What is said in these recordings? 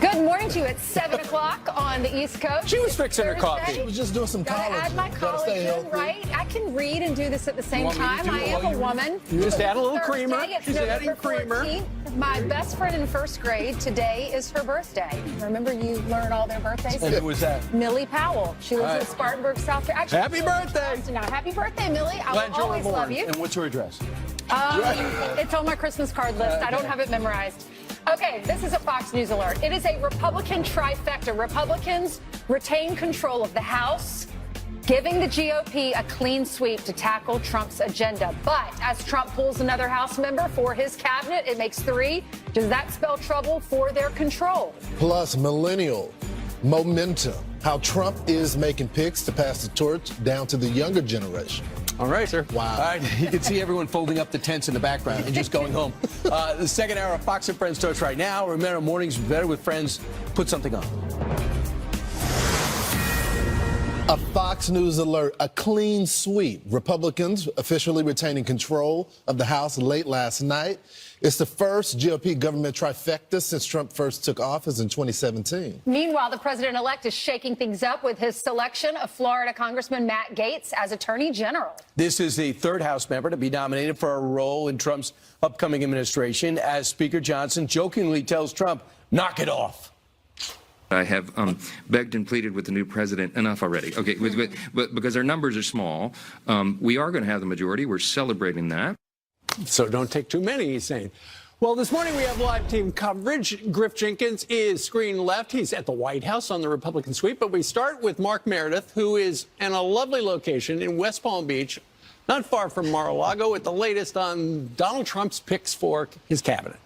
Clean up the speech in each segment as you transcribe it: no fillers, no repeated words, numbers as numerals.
Good morning to you. It's 7 o'clock on the East Coast. She was fixing her coffee. She was just doing some Gotta collagen. add my collagen, right? I can read and do this at the same time. I am a woman. You just add a little Thursday, creamer. it's She's adding November creamer. 14th. My best friend in first grade, today is her birthday. Remember you learned all their birthdays? And who was that? Millie Powell. She lives in Right. Spartanburg, South Carolina. Happy birthday. Now, happy birthday, Millie. I Glad will you were always born. love you. And what's her address? It's on my Christmas card list. I don't have it memorized. Okay, this is a Fox News alert. It is a Republican trifecta. Republicans retain control of the House, giving the GOP a clean sweep to tackle Trump's agenda. But as Trump pulls another House member for his cabinet, it makes 3. Does that spell trouble for their control? Plus, millennial momentum. How Trump is making picks to pass the torch down to the younger generation. All right, sir. Wow. All right, you can see everyone folding up the tents in the background and just going home. The second hour of Fox and Friends starts right now. Remember, mornings better with friends. Put something on. A Fox News alert, a clean sweep. Republicans officially retaining control of the House late last night. It's the first GOP government trifecta since Trump first took office in 2017. Meanwhile, the president-elect is shaking things up with his selection of Florida Congressman Matt Gaetz as Attorney General. This is the third House member to be nominated for a role in Trump's upcoming administration, as Speaker Johnson jokingly tells Trump, knock it off. I have begged and pleaded with the new president, enough already. Okay, but because our numbers are small, we are going to have the majority. We're celebrating that. So don't take too many, he's saying. Well, this morning we have live team coverage. Griff Jenkins is screen left. He's at the White House on the Republican sweep. But we start with Mark Meredith, who is in a lovely location in West Palm Beach, not far from Mar-a-Lago, with the latest on Donald Trump's picks for his cabinet.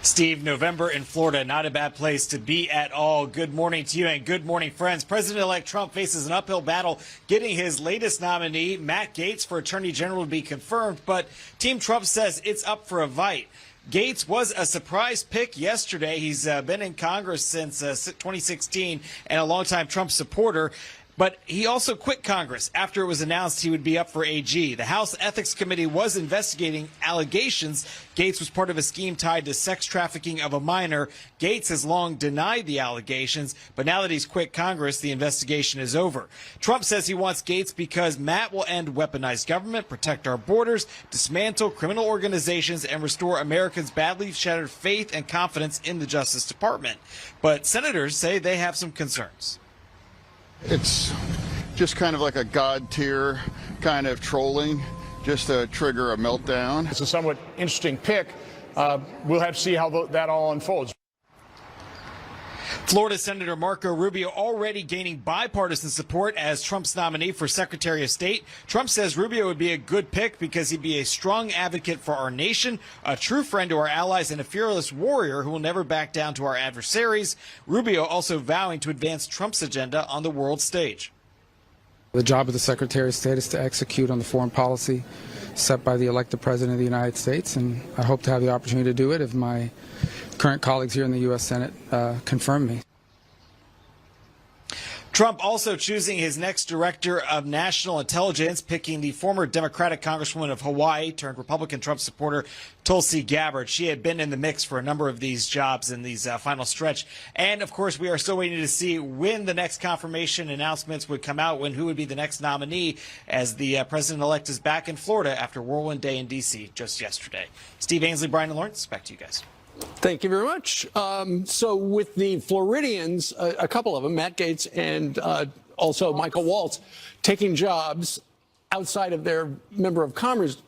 Steve, November in Florida, not a bad place to be at all. Good morning to you and good morning, friends. President-elect Trump faces an uphill battle getting his latest nominee, Matt Gaetz, for Attorney General to be confirmed, but Team Trump says it's up for a fight. Gaetz was a surprise pick yesterday. He's been in Congress since 2016 and a longtime Trump supporter. But he also quit Congress after it was announced he would be up for AG. The House Ethics Committee was investigating allegations Gaetz was part of a scheme tied to sex trafficking of a minor. Gaetz has long denied the allegations, but now that he's quit Congress, the investigation is over. Trump says he wants Gaetz because Matt will end weaponized government, protect our borders, dismantle criminal organizations, and restore Americans' badly shattered faith and confidence in the Justice Department. But senators say they have some concerns. It's just kind of like a God tier kind of trolling, just to trigger a meltdown. It's a somewhat interesting pick. We'll have to see how that all unfolds. Florida Senator Marco Rubio already gaining bipartisan support as Trump's nominee for Secretary of State. Trump says Rubio would be a good pick because he'd be a strong advocate for our nation, a true friend to our allies, and a fearless warrior who will never back down to our adversaries. Rubio also vowing to advance Trump's agenda on the world stage. The job of the Secretary of State is to execute on the foreign policy set by the elected President of the United States, and I hope to have the opportunity to do it if my current colleagues here in the U.S. Senate confirm me. Trump also choosing his next director of national intelligence, picking the former Democratic Congresswoman of Hawaii turned Republican Trump supporter Tulsi Gabbard. She had been in the mix for a number of these jobs in these final stretch. And, of course, we are still waiting to see when the next confirmation announcements would come out, who would be the next nominee, as the president-elect is back in Florida after Whirlwind Day in D.C. just yesterday. Steve Ainsley, Brian and Lawrence, back to you guys. Thank you very much. So with the Floridians, a couple of them, Matt Gaetz and also Michael Waltz, taking jobs outside of their member of Congress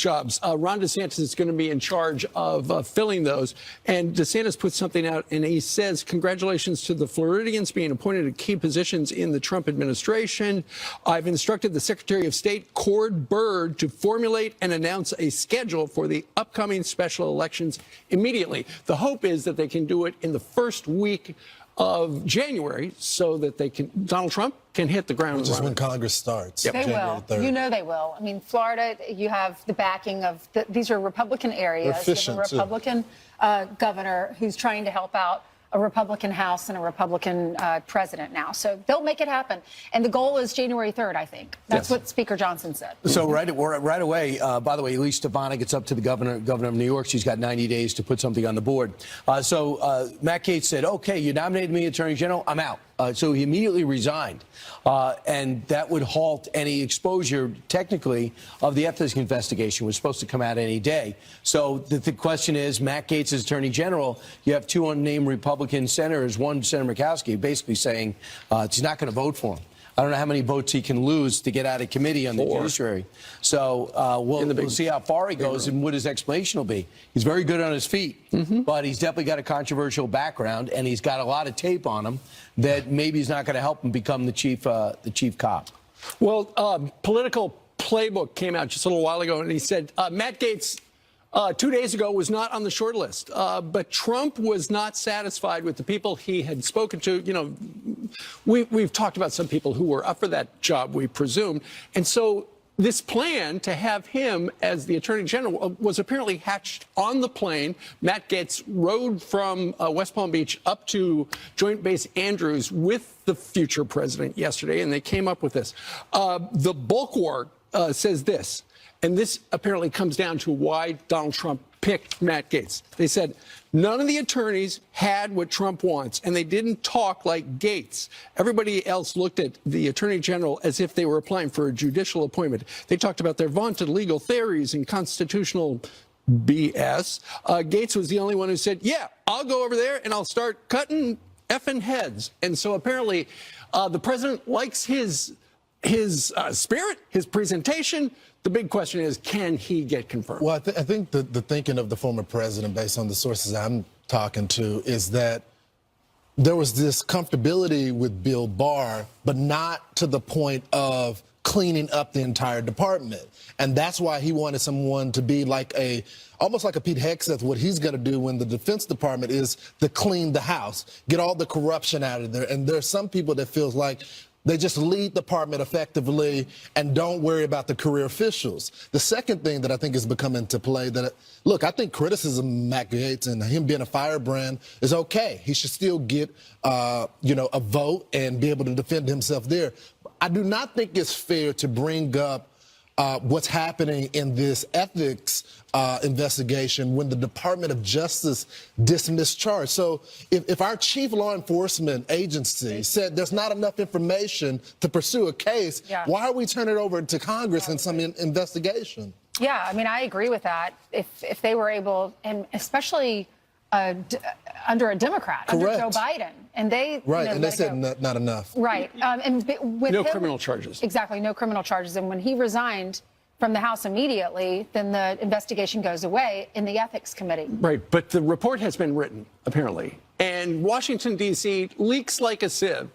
jobs, Ron DeSantis is going to be in charge of filling those. And DeSantis put something out, and he says, congratulations to the Floridians being appointed to key positions in the Trump administration. I've instructed the Secretary of State, Cord Byrd, to formulate and announce a schedule for the upcoming special elections immediately. The hope is that they can do it in the first week of January so that Donald Trump can hit the ground. Which is when Congress starts. Yep. They will. 3rd. You know they will. I mean, Florida, you have the backing of these are Republican areas. Efficient, you have a Republican governor who's trying to help out a Republican House and a Republican president now. So they'll make it happen. And the goal is January 3rd, I think. That's what Speaker Johnson said. So right away, by the way, Elise Stefanik, it's up to the governor of New York. She's got 90 days to put something on the board. So Matt Gaetz said, okay, you nominated me Attorney General, I'm out. So he immediately resigned. And that would halt any exposure, technically, of the ethics investigation. It was supposed to come out any day. So the question is, Matt Gaetz is Attorney General. You have two unnamed Republican senators, one Senator Murkowski, basically saying he's not going to vote for him. I don't know how many votes he can lose to get out of committee on the judiciary. So we'll see how far he goes and what his explanation will be. He's very good on his feet, but he's definitely got a controversial background, and he's got a lot of tape on him that maybe is not going to help him become the chief cop. Well, Political Playbook came out just a little while ago, and he said Matt Gaetz 2 days ago was not on the short list, but Trump was not satisfied with the people he had spoken to. You know, we've talked about some people who were up for that job, we presume. And so this plan to have him as the Attorney General was apparently hatched on the plane. Matt Gaetz rode from West Palm Beach up to Joint Base Andrews with the future president yesterday, and they came up with this. The Bulwark says this. And this apparently comes down to why Donald Trump picked Matt Gaetz. They said none of the attorneys had what Trump wants, and they didn't talk like Gaetz. Everybody else looked at the Attorney General as if they were applying for a judicial appointment. They talked about their vaunted legal theories and constitutional BS. Gaetz was the only one who said, yeah, I'll go over there and I'll start cutting effing heads. And so apparently the president likes his spirit, his presentation. The big question is, can he get confirmed? Well, I think the thinking of the former president, based on the sources I'm talking to, is that there was this comfortability with Bill Barr, but not to the point of cleaning up the entire department. And that's why he wanted someone to be like almost like a Pete Hegseth. What he's going to do when the Defense Department is to clean the house, get all the corruption out of there. And there's some people that feels like they just lead the department effectively and don't worry about the career officials. The second thing that I think has become into play look, I think criticism of Matt Gaetz and him being a firebrand is okay. He should still get, a vote and be able to defend himself there. I do not think it's fair to bring up what's happening in this ethics investigation when the Department of Justice dismissed charge. So if our chief law enforcement agency said there's not enough information to pursue a case, why are we turning it over to Congress in some investigation? Yeah, I mean, I agree with that. If they were able, and especially under a Democrat, under Joe Biden, and they and they said not enough. Right, and with no criminal charges. Exactly, no criminal charges. And when he resigned from the House immediately, then the investigation goes away in the Ethics Committee. Right, but the report has been written, apparently, and Washington, D.C. leaks like a sieve.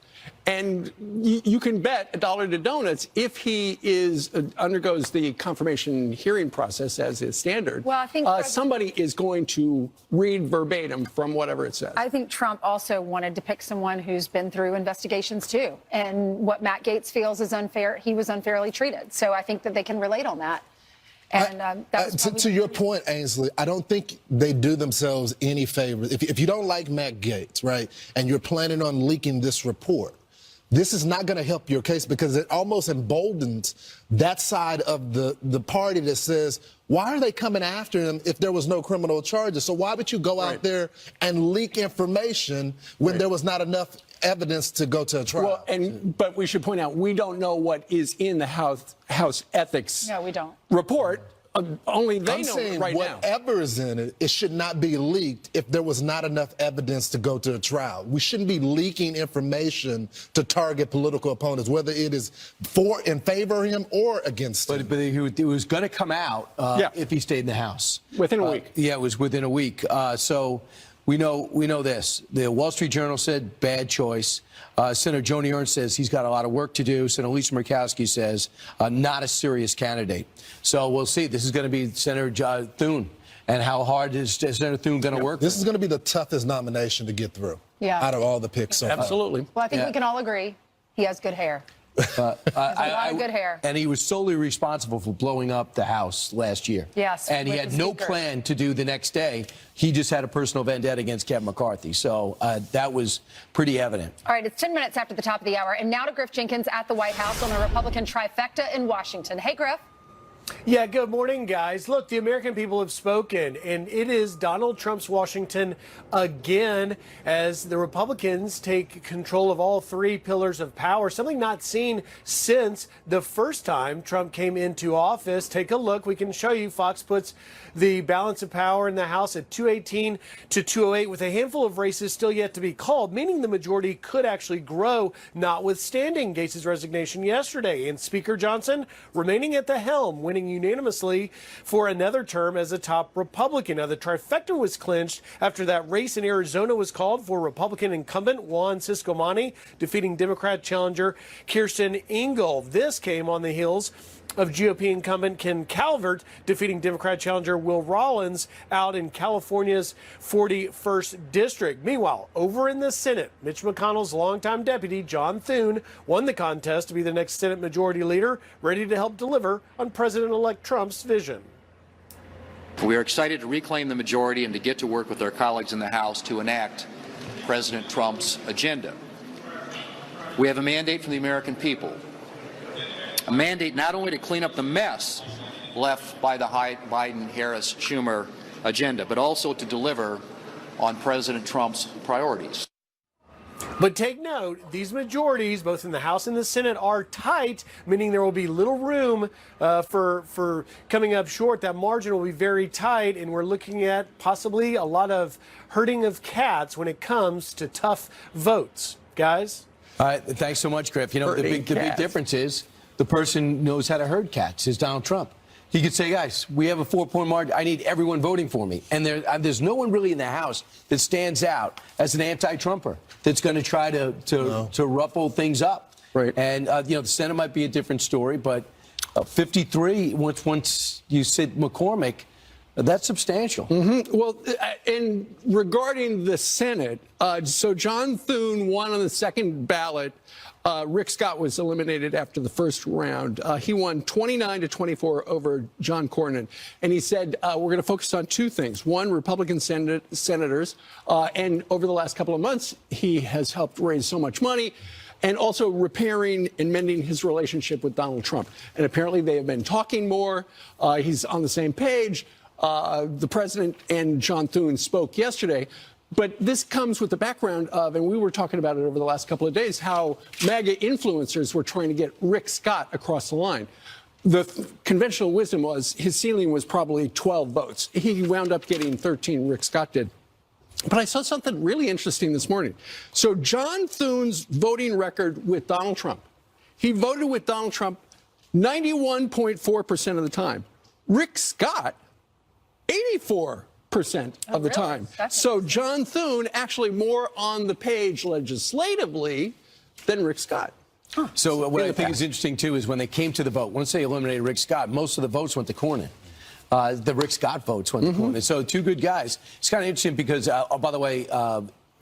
And you can bet $1 to donuts if he undergoes the confirmation hearing process as is standard. Well, I think somebody is going to read verbatim from whatever it says. I think Trump also wanted to pick someone who's been through investigations too, and what Matt Gaetz feels is unfair. He was unfairly treated, so I think that they can relate on that. And to your point, Ainsley, I don't think they do themselves any favors. If you don't like Matt Gaetz, right, and you're planning on leaking this report, this is not going to help your case because it almost emboldens that side of the party that says, why are they coming after him if there was no criminal charges? So why would you go out there and leak information when there was not enough evidence to go to a trial? Well, but we should point out, we don't know what is in the House Ethics report. Only they know it right now. Whatever is in it, it should not be leaked if there was not enough evidence to go to a trial. We shouldn't be leaking information to target political opponents, whether it is in favor of him or against him. But it was going to come out if he stayed in the House. Within a week. Yeah, it was within a week. So we know this. The Wall Street Journal said bad choice. Senator Joni Ernst says he's got a lot of work to do. Senator Lisa Murkowski says not a serious candidate. So we'll see. This is going to be Senator Thune. And how hard is Senator Thune going to work? This is going to be the toughest nomination to get through out of all the picks so far. Absolutely. Well, I think we can all agree he has good hair. a lot of good hair. And he was solely responsible for blowing up the House last year. Yes, And he with had the no speaker. plan to do the next day. He just had a personal vendetta against Kevin McCarthy. So that was pretty evident. All right, it's 10 minutes after the top of the hour. And now to Griff Jenkins at the White House on a Republican trifecta in Washington. Hey, Griff. Yeah, good morning, guys. Look, the American people have spoken, and it is Donald Trump's Washington again as the Republicans take control of all three pillars of power, something not seen since the first time Trump came into office. Take a look. We can show you. Fox puts the balance of power in the House at 218 to 208 with a handful of races still yet to be called, meaning the majority could actually grow, notwithstanding Gaetz's resignation yesterday. And Speaker Johnson remaining at the helm, winning unanimously for another term as a top Republican. Now, the trifecta was clinched after that race in Arizona was called for Republican incumbent Juan Ciscomani defeating Democrat challenger Kirsten Engel. This came on the heels of GOP incumbent Ken Calvert defeating Democrat challenger Will Rollins out in California's 41st District. Meanwhile, over in the Senate, Mitch McConnell's longtime deputy, John Thune, won the contest to be the next Senate Majority Leader, ready to help deliver on President-elect Trump's vision. We are excited to reclaim the majority and to get to work with our colleagues in the House to enact President Trump's agenda. We have a mandate from the American people. A mandate not only to clean up the mess left by the Biden-Harris-Schumer agenda, but also to deliver on President Trump's priorities. But take note, these majorities, both in the House and the Senate, are tight, meaning there will be little room for coming up short. That margin will be very tight, and we're looking at possibly a lot of herding of cats when it comes to tough votes. Guys? All right, thanks so much, Griff. You know, the big difference is the person knows how to herd cats is Donald Trump. He could say, guys, we have a 4-point margin. I need everyone voting for me. And there's no one really in the House that stands out as an anti-Trumper that's going to try to ruffle things up. Right. And, you know, the Senate might be a different story, but 53, once you sit McCormick, that's substantial. Mm-hmm. Well, and regarding the Senate, so John Thune won on the second ballot. Rick Scott was eliminated after the first round. He won 29-24 over John Cornyn. And he said, we're going to focus on two things. One, Republican senators. And over the last couple of months, he has helped raise so much money. And also repairing and mending his relationship with Donald Trump. And apparently they have been talking more. He's on the same page. The president and John Thune spoke yesterday. But this comes with the background of, and we were talking about it over the last couple of days, how MAGA influencers were trying to get Rick Scott across the line. The conventional wisdom was his ceiling was probably 12 votes. He wound up getting 13, Rick Scott did. But I saw something really interesting this morning. So John Thune's voting record with Donald Trump, he voted with Donald Trump 91.4% of the time. Rick Scott, 84% of the time. So John Thune actually more on the page legislatively than Rick Scott. So what I think is interesting, too, is when they came to the vote, once they eliminated Rick Scott, most of the votes went to Cornyn. The Rick Scott votes went to Cornyn. So two good guys. It's kind of interesting because, by the way,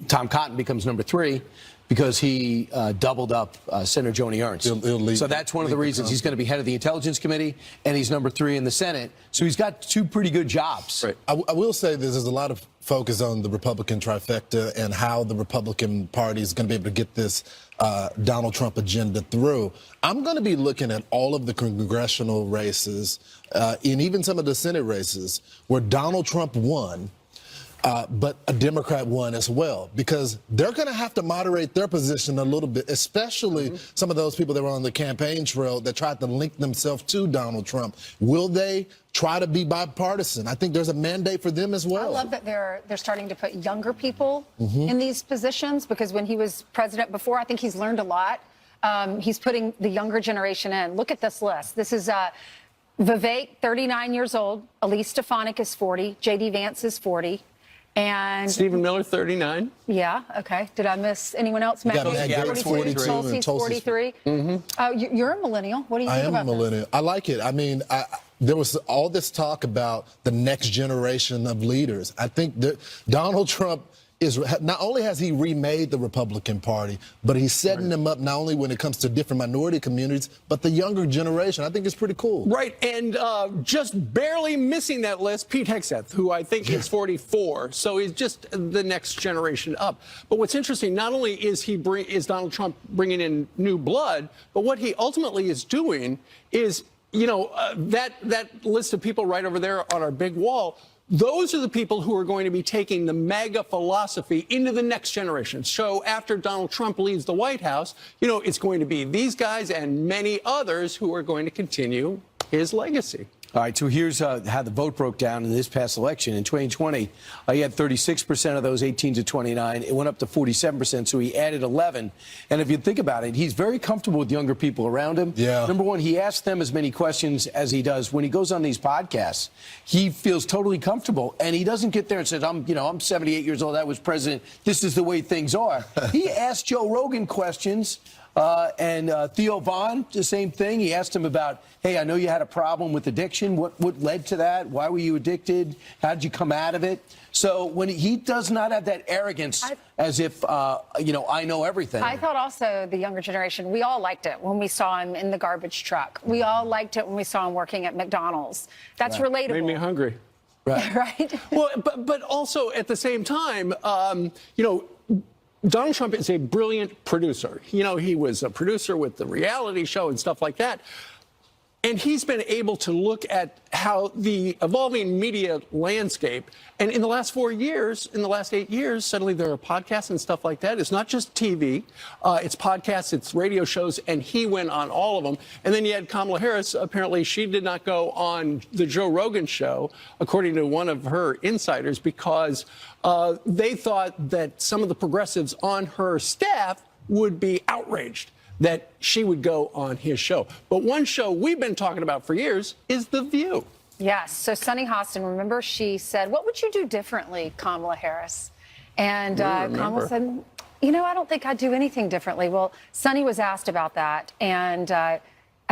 Tom Cotton becomes number 3 because he doubled up Senator Joni Ernst. So that's one of the reasons he's going to be head of the Intelligence Committee, and he's number 3 in the Senate. So he's got two pretty good jobs. Right. I will say there's a lot of focus on the Republican trifecta and how the Republican Party is going to be able to get this Donald Trump agenda through. I'm going to be looking at all of the congressional races and even some of the Senate races where Donald Trump won, but a Democrat won as well, because they're going to have to moderate their position a little bit, especially some of those people that were on the campaign trail that tried to link themselves to Donald Trump. Will they try to be bipartisan? I think there's a mandate for them as well. I love that they're starting to put younger people in these positions, because when he was president before, I think he's learned a lot. He's putting the younger generation in. Look at this list. This is Vivek, 39 years old. Elise Stefanik is 40. J.D. Vance is 40. And Stephen Miller, 39. Yeah, okay. Did I miss anyone else? Matt Gaetz, 42. Tulsi's 43. Oh, you're a millennial. What do you think about this? I am a millennial. I like it. I mean, there was all this talk about the next generation of leaders. I think that Donald Trump is not only has he remade the Republican Party, but he's setting them up not only when it comes to different minority communities, but the younger generation. I think it's pretty cool. Right, and just barely missing that list, Pete Hegseth, who I think is 44, so he's just the next generation up. But what's interesting, not only is Donald Trump bringing in new blood, but what he ultimately is doing is, that list of people right over there on our big wall. Those are the people who are going to be taking the MAGA philosophy into the next generation. So after Donald Trump leaves the White House, it's going to be these guys and many others who are going to continue his legacy. All right, so here's how the vote broke down in this past election. In 2020, he had 36% of those 18 to 29. It went up to 47%, so he added 11. And if you think about it, he's very comfortable with younger people around him. Yeah. Number one, he asks them as many questions as he does. When he goes on these podcasts, he feels totally comfortable, and he doesn't get there and says, I'm 78 years old, I was president, this is the way things are. He asked Joe Rogan questions. And Theo Vaughn, the same thing. He asked him about, hey, I know you had a problem with addiction. What led to that? Why were you addicted? How did you come out of it? So when he does not have that arrogance as if, I know everything. I thought also the younger generation, we all liked it when we saw him in the garbage truck. We all liked it when we saw him working at McDonald's. That's relatable. Made me hungry. Right. Right? Well, but also at the same time, Donald Trump is a brilliant producer. He was a producer with the reality show and stuff like that. And he's been able to look at how the evolving media landscape, and in the last 4 years, in the last 8 years, suddenly there are podcasts and stuff like that. It's not just TV, it's podcasts, it's radio shows, and he went on all of them. And then you had Kamala Harris. Apparently, she did not go on the Joe Rogan show, according to one of her insiders, because they thought that some of the progressives on her staff would be outraged that she would go on his show. But one show we've been talking about for years is The View. Yes. So Sunny Hostin, remember, she said, what would you do differently, Kamala Harris? And Kamala said, I don't think I'd do anything differently. Well, Sunny was asked about that. And I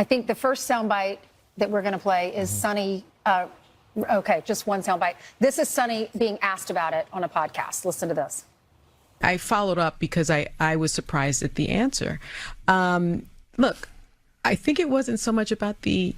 think the first soundbite that we're going to play is Sunny. Okay, just one soundbite. This is Sunny being asked about it on a podcast. Listen to this. I followed up because I was surprised at the answer. Look, I think it wasn't so much about the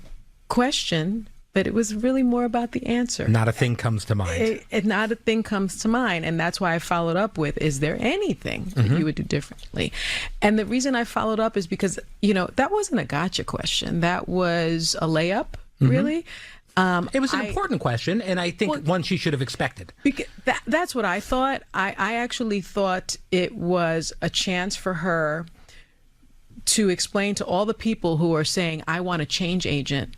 question, but it was really more about the answer. Not a thing comes to mind. Not a thing comes to mind. And that's why I followed up with, is there anything that you would do differently? And the reason I followed up is because, that wasn't a gotcha question. That was a layup, really. It was an important question, and I think one she should have expected. That's what I thought. I actually thought it was a chance for her to explain to all the people who are saying, I want a change agent.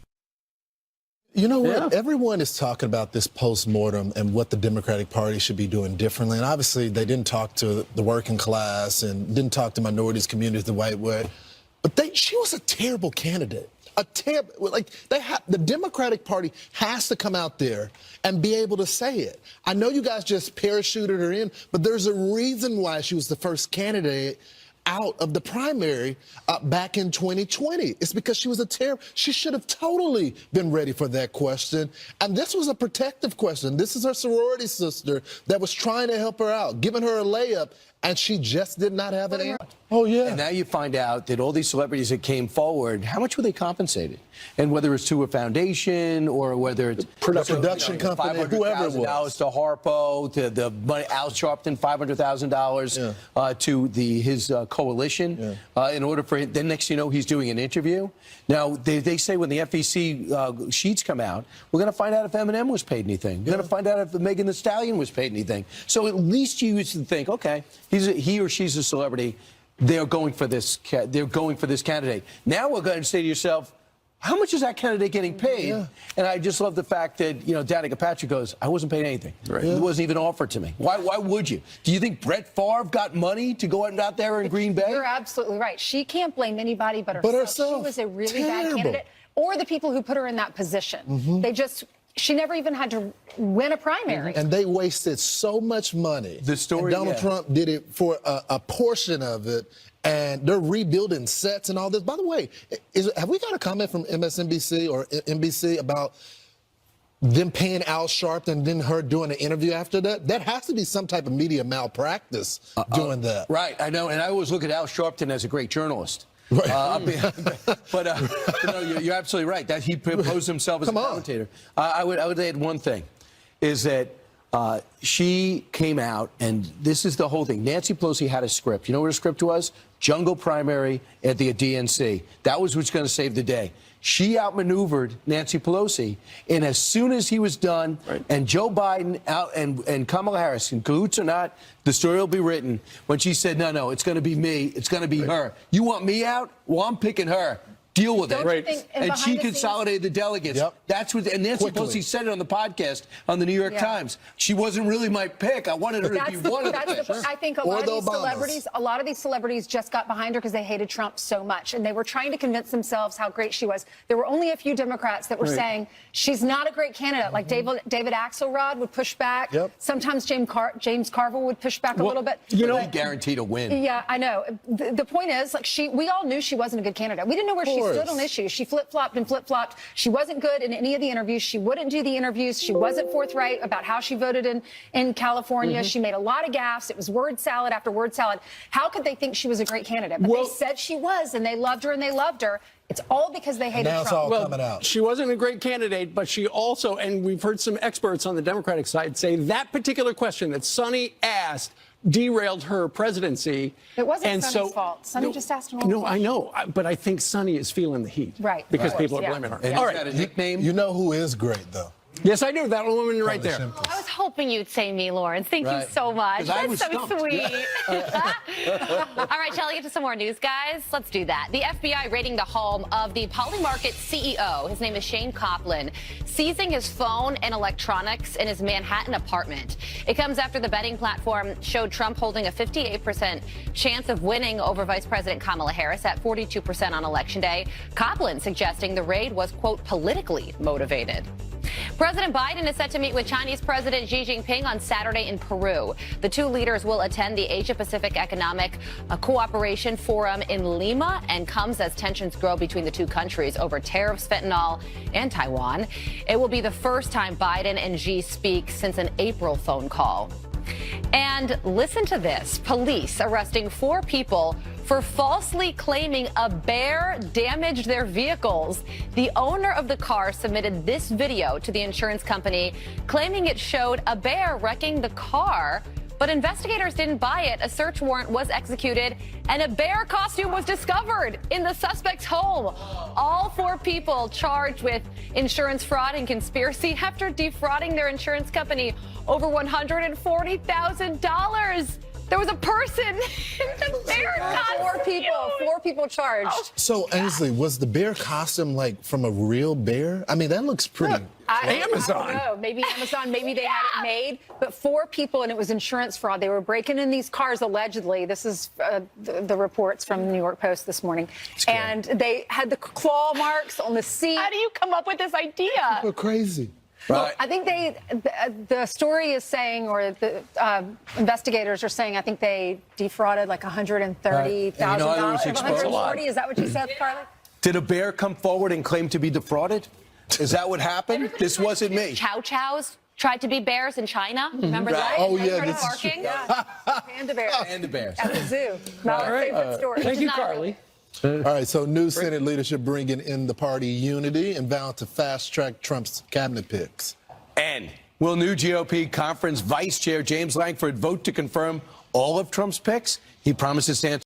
You know what? Everyone is talking about this post-mortem and what the Democratic Party should be doing differently. And obviously, they didn't talk to the working class and didn't talk to minorities, communities the white way. But she was a terrible candidate. The Democratic Party has to come out there and be able to say it. I know you guys just parachuted her in, but there's a reason why she was the first candidate out of the primary back in 2020. It's because she was she should have totally been ready for that question. And this was a protective question. This is her sorority sister that was trying to help her out, giving her a layup, and she just did not have an answer. Oh, yeah. And now you find out that all these celebrities that came forward, how much were they compensated? And whether it's to a foundation or whether it's production company, whoever it was. To Harpo, to the money, Al Sharpton, $500,000 to his coalition in order for him. Then next you know, he's doing an interview. Now, they say when the FEC sheets come out, we're going to find out if Eminem was paid anything. We're going to find out if Megan Thee Stallion was paid anything. So at least you used to think, okay, he or she's a celebrity. They're going for this. They're going for this candidate. Now we're going to say to yourself, how much is that candidate getting paid? Yeah. And I just love the fact that, Danica Patrick goes, I wasn't paid anything. Right. It wasn't even offered to me. Why would you? Do you think Brett Favre got money to go out there in Green Bay? You're absolutely right. She can't blame anybody but herself. She was a really bad candidate. Or the people who put her in that position. She never even had to win a primary. And they wasted so much money. The story, and Donald Trump did it for a portion of it. And they're rebuilding sets and all this. By the way, have we got a comment from MSNBC or NBC about them paying Al Sharpton and then her doing an interview after that, that has to be some type of media malpractice doing that. Right, I know, and I always look at Al Sharpton as a great journalist. Right. But no, you're absolutely right. That he proposed himself as a commentator. I would add one thing, is that she came out, and this is the whole thing. Nancy Pelosi had a script. You know what her script was? Jungle primary at the DNC. That was what's going to save the day. She outmaneuvered Nancy Pelosi, and as soon as he was done, and Joe Biden out and Kamala Harris, in cahoots or not, the story will be written. When she said, no, it's going to be me, it's going to be her. You want me out? Well, I'm picking her. Deal with it. Right. And she consolidated the delegates. Yep. That's what. And Nancy Pelosi said it on the podcast on the New York Times. She wasn't really my pick. I wanted her to be one of the picks. I think a lot of these celebrities just got behind her because they hated Trump so much, and they were trying to convince themselves how great she was. There were only a few Democrats that were saying she's not a great candidate. Like David Axelrod would push back. Yep. Sometimes James Carville would push back a little bit. You know, guaranteed a win. Yeah, I know. The point is, like, we all knew she wasn't a good candidate. We didn't know where she stood on issues. She flip-flopped and flip-flopped. She wasn't good in any of the interviews. She wouldn't do the interviews. She wasn't forthright about how she voted in California. She made a lot of gaffes. It was word salad after word salad. How could they think she was a great candidate? But they said she was, and they loved her, and they loved her. It's all because they hated Trump. Now it's all coming out. She wasn't a great candidate, but she also, and we've heard some experts on the Democratic side say that particular question that Sonny asked derailed her presidency. It wasn't Sonny's fault. Sonny just asked him. No, I know, but I think Sonny is feeling the heat. Right. Because people are blaming her. And All he's right. got a nickname. You know who is great, though? Yes, I do. That woman right there. I was hoping you'd say me, Lawrence. Thank you so much. That's so sweet. All right, shall we get to some more news, guys? Let's do that. The FBI raiding the home of the Polymarket CEO. His name is Shane Coplin, seizing his phone and electronics in his Manhattan apartment. It comes after the betting platform showed Trump holding a 58% chance of winning over Vice President Kamala Harris at 42% on Election Day. Coplin suggesting the raid was, quote, politically motivated. President Biden is set to meet with Chinese President Xi Jinping on Saturday in Peru. The two leaders will attend the Asia-Pacific Economic Cooperation Forum in Lima, and comes as tensions grow between the two countries over tariffs, fentanyl, and Taiwan. It will be the first time Biden and Xi speak since an April phone call. And listen to this. Police arresting 4 people for falsely claiming a bear damaged their vehicles. The owner of the car submitted this video to the insurance company, claiming it showed a bear wrecking the car. But investigators didn't buy it. A search warrant was executed, and a bear costume was discovered in the suspect's home. All 4 people charged with insurance fraud and conspiracy after defrauding their insurance company over $140,000. There was a person in the bear costume. 4 people charged. So, Ainsley, was the bear costume like from a real bear? I mean, that looks pretty. Amazon. I don't know. Maybe Amazon. Maybe they had it made. But 4 people, and it was insurance fraud. They were breaking in these cars allegedly. This is the reports from the New York Post this morning. And they had the claw marks on the seat. How do you come up with this idea? People are crazy. Well, I think the story is saying, or the investigators are saying, I think they defrauded like $130,000. $140,000. Is that what you said, Carly? Did a bear come forward and claim to be defrauded? Is that what happened? This wasn't me. Chow chows tried to be bears in China. Remember that? Oh, They yeah. started This barking. Panda bears. And the bears. At the zoo. Not our favorite story. Thank you, Carly. All right, so new Senate leadership bringing in the party unity and vowing to fast-track Trump's cabinet picks. And will new GOP conference vice chair James Lankford vote to confirm all of Trump's picks? He promises to answer.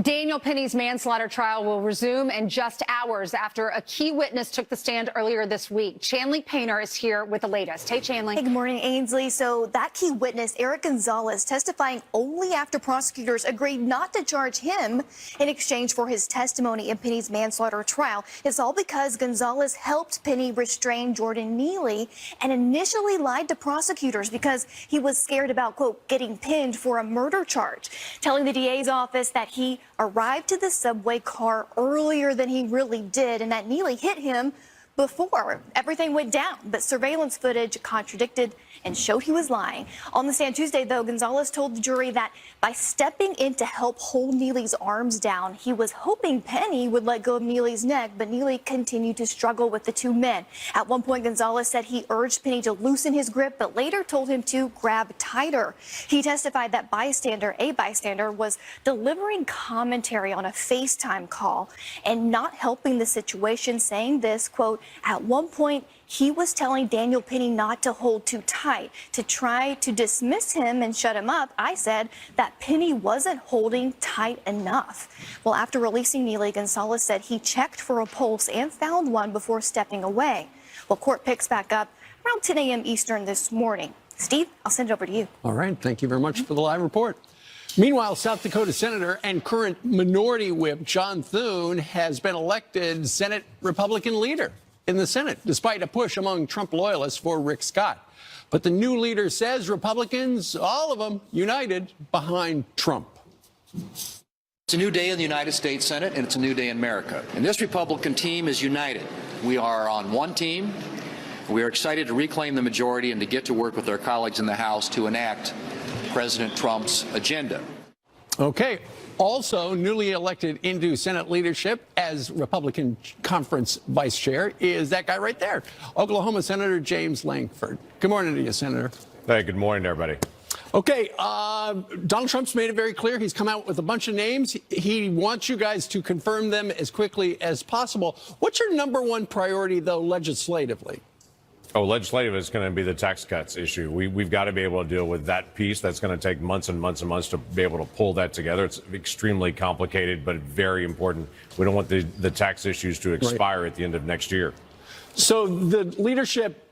Daniel Penny's manslaughter trial will resume in just hours after a key witness took the stand earlier this week. Chanley Painter is here with the latest. Hey, Chanley. Hey, good morning, Ainsley. So that key witness, Eric Gonzalez, testifying only after prosecutors agreed not to charge him in exchange for his testimony in Penny's manslaughter trial. It's all because Gonzalez helped Penny restrain Jordan Neely and initially lied to prosecutors because he was scared about, quote, getting pinned for a murder charge, telling the DA's office that he arrived to the subway car earlier than he really did and that Neely hit him before everything went down, but surveillance footage contradicted and showed he was lying. On the stand Tuesday, though, Gonzalez told the jury that by stepping in to help hold Neely's arms down, he was hoping Penny would let go of Neely's neck, but Neely continued to struggle with the two men. At one point, Gonzalez said he urged Penny to loosen his grip, but later told him to grab tighter. He testified that a bystander was delivering commentary on a FaceTime call and not helping the situation, saying this, quote, at one point, he was telling Daniel Penny not to hold too tight. To try to dismiss him and shut him up, I said that Penny wasn't holding tight enough. Well, after releasing Neely, Gonzalez said he checked for a pulse and found one before stepping away. Well, court picks back up around 10 a.m. Eastern this morning. Steve, I'll send it over to you. All right. Thank you very much for the live report. Meanwhile, South Dakota Senator and current Minority Whip John Thune has been elected Senate Republican leader in the Senate, despite a push among Trump loyalists for Rick Scott. But the new leader says Republicans, all of them, united behind Trump. It's a new day in the United States Senate, and it's a new day in America. And this Republican team is united. We are on one team. We are excited to reclaim the majority and to get to work with our colleagues in the House to enact President Trump's agenda. Okay. Also, newly elected into Senate leadership as Republican Conference Vice Chair is that guy right there, Oklahoma Senator James Lankford. Good morning to you, Senator. Hey, good morning, everybody. Okay, Donald Trump's made it very clear. He's come out with a bunch of names. He wants you guys to confirm them as quickly as possible. What's your number one priority, though, legislatively? Oh, legislative is going to be the tax cuts issue. We've got to be able to deal with that piece. That's going to take months and months and months to be able to pull that together. It's extremely complicated, but very important. We don't want the tax issues to expire at the end of next year. So the leadership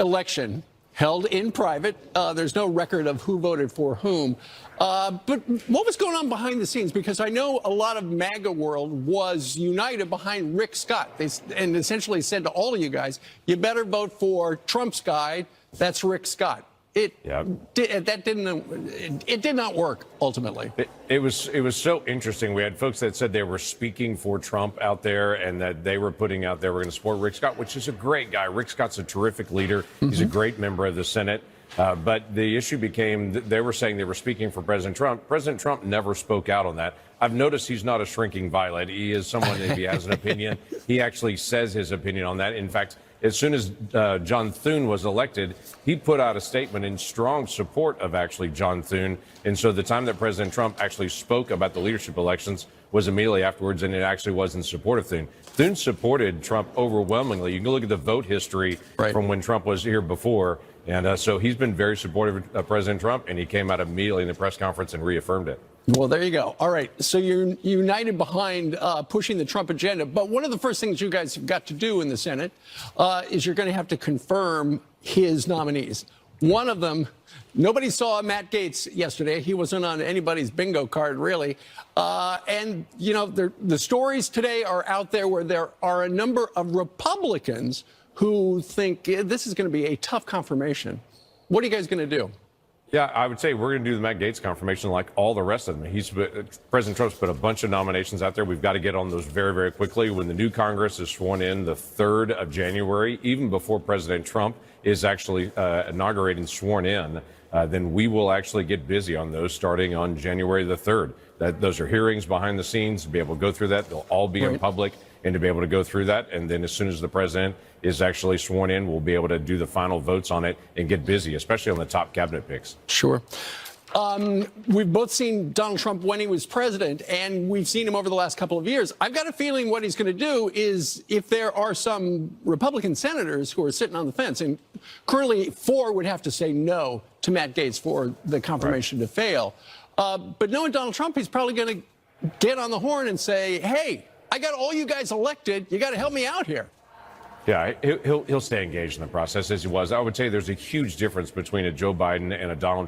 election held in private. There's no record of who voted for whom. But what was going on behind the scenes? Because I know a lot of MAGA world was united behind Rick Scott. And essentially said to all of you guys, you better vote for Trump's guy. That's Rick Scott. It did not work ultimately. It was so interesting. We had folks that said they were speaking for Trump out there and that they were putting out there we're going to support Rick Scott, which is a great guy. Rick Scott's a terrific leader. He's a great member of the Senate. But the issue became they were saying they were speaking for President Trump. President Trump never spoke out on that. I've noticed he's not a shrinking violet. He is someone, if he has an opinion, he actually says his opinion on that. In fact, as soon as John Thune was elected, he put out a statement in strong support of actually John Thune. And so the time that President Trump actually spoke about the leadership elections was immediately afterwards, and it actually was in support of Thune. Thune supported Trump overwhelmingly. You can look at the vote history from when Trump was here before. And so he's been very supportive of President Trump, and he came out immediately in the press conference and reaffirmed it. Well, there you go. All right. So you're united behind pushing the Trump agenda. But one of the first things you guys have got to do in the Senate is you're going to have to confirm his nominees. One of them, nobody saw Matt Gaetz yesterday. He wasn't on anybody's bingo card, really. And, you know, the stories today are out there where there are a number of Republicans who think this is going to be a tough confirmation. What are you guys going to do? Yeah, I would say we're going to do the Matt Gaetz confirmation like all the rest of them. President Trump's put a bunch of nominations out there. We've got to get on those very, very quickly. When the new Congress is sworn in the 3rd of January, even before President Trump is actually inaugurated and sworn in, then we will actually get busy on those starting on January the 3rd. Those are hearings behind the scenes. To be able to go through that, they'll all be in public, and to be able to go through that. And then as soon as the president is actually sworn in, we'll be able to do the final votes on it and get busy, especially on the top cabinet picks. Sure. We've both seen Donald Trump when he was president, and we've seen him over the last couple of years. I've got a feeling what he's going to do is, if there are some Republican senators who are sitting on the fence, and currently 4 would have to say no to Matt Gaetz for the confirmation to fail. But knowing Donald Trump, he's probably going to get on the horn and say, hey, I got all you guys elected. You got to help me out here. Yeah, he'll stay engaged in the process as he was. I would say there's a huge difference between a Joe Biden and a Donald Trump.